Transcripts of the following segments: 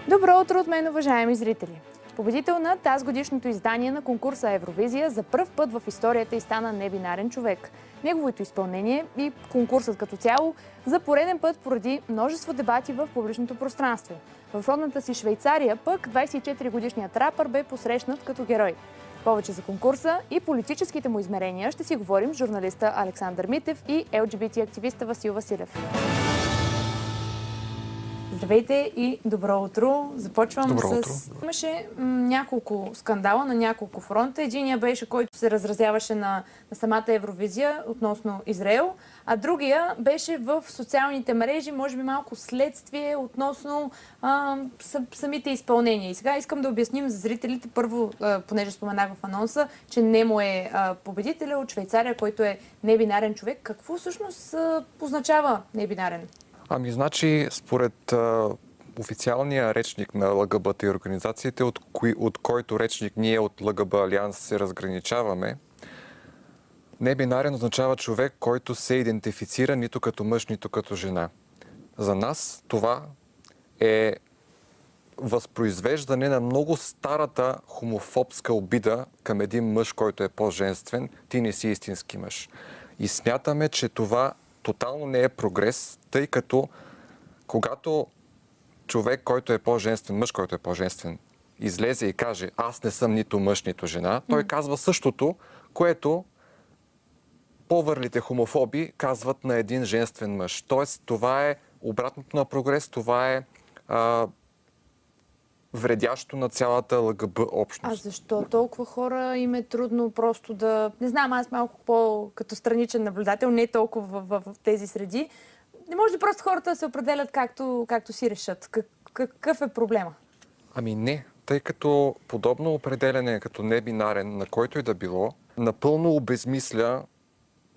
Добро утро от мен, уважаеми зрители! Победител на тазгодишното издание на конкурса Евровизия за пръв път в историята й стана небинарен човек. Неговото изпълнение и конкурсът като цяло за пореден път поради множество дебати в публичното пространство. В родната си Швейцария пък 24-годишният рапър бе посрещнат като герой. Повече за конкурса и политическите му измерения ще си говорим с журналиста Александър Митев и LGBT-активиста Васил Василев. Здравейте и добро утро. Започвам Имаше няколко скандала на няколко фронта. Единия беше, който се разразяваше на самата Евровизия относно Израел, а другия беше в социалните мрежи, може би малко следствие относно самите изпълнения. И сега искам да обясним за зрителите, първо, понеже споменах в анонса, че Немо е победителя от Швейцария, който е небинарен човек. Какво всъщност означава небинарен? Значи, според официалния речник на ЛГБТ и организациите, от който речник ние от ЛГБ Алианс се разграничаваме, небинарен означава човек, който се идентифицира нито като мъж, нито като жена. За нас това е възпроизвеждане на много старата хомофобска обида към един мъж, който е по-женствен. Ти не си истински мъж. И смятаме, че това тотално не е прогрес, тъй като когато човек, който е по-женствен, мъж, който е по-женствен, излезе и каже: аз не съм нито мъж, нито жена, той казва същото, което по-върлите хомофоби казват на един женствен мъж. Тоест, това е обратното на прогрес, това е вредящо на цялата ЛГБ общност. А защо толкова хора им е трудно просто да... Не знам, аз малко по-като страничен наблюдател, не толкова в тези среди. Не може ли просто хората да се определят както си решат? Какъв е проблема? Не, тъй като подобно определене като небинарен, на който и да било, напълно обезмисля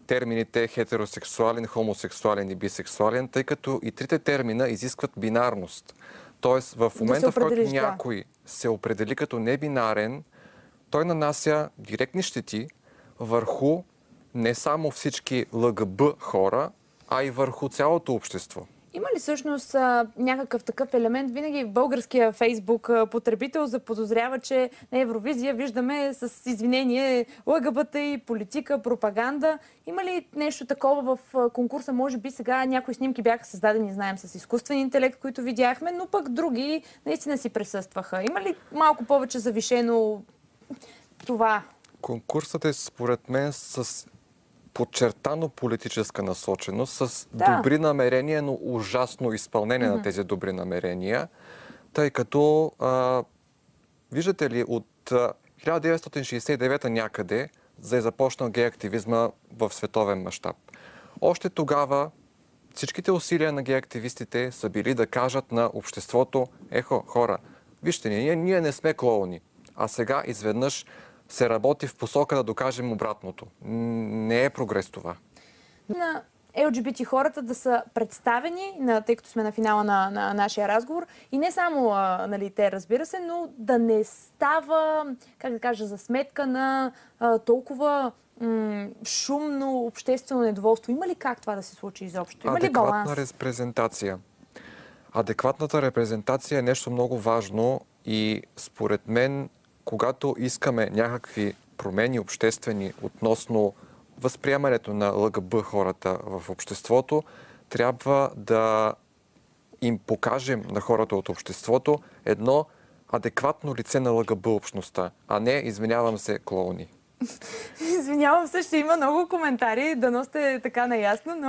термините хетеросексуален, хомосексуален и бисексуален, тъй като и трите термина изискват бинарност. Тоест, в момента, в който някой се определи като небинарен, той нанася директни щети върху не само всички ЛГБ хора, а и върху цялото общество. Има ли всъщност някакъв такъв елемент? Винаги в българския Фейсбук потребител заподозрява, че на Евровизия виждаме с извинение ЛГБТ и политика, пропаганда. Има ли нещо такова в конкурса? Може би сега някои снимки бяха създадени, знаем, с изкуствен интелект, които видяхме, но пък други наистина си присъстваха. Има ли малко повече завишено това? Конкурсът е, според мен, с подчертано политическа насоченост, с добри намерения, но ужасно изпълнение на тези добри намерения, тъй като, виждате ли, от 1969 някъде е започнал гей-активизма в световен мащаб. Още тогава всичките усилия на гей-активистите са били да кажат на обществото: ехо, хора, вижте, ние не сме клоуни, а сега изведнъж се работи в посока да докажем обратното. Не е прогрес това. На LGBT хората да са представени, тъй като сме на финала на нашия разговор, и не само те, разбира се, но да не става, как да кажа, за сметка на толкова шумно обществено недоволство. Има ли как това да се случи изобщо? Има ли баланс? Адекватна репрезентация. Адекватната репрезентация е нещо много важно и според мен, когато искаме някакви промени обществени относно възприемането на ЛГБ хората в обществото, трябва да им покажем на хората от обществото едно адекватно лице на ЛГБ общността, а не, извинявам се, клоуни. Извинявам се, ще има много коментари, дано сте така наясно, но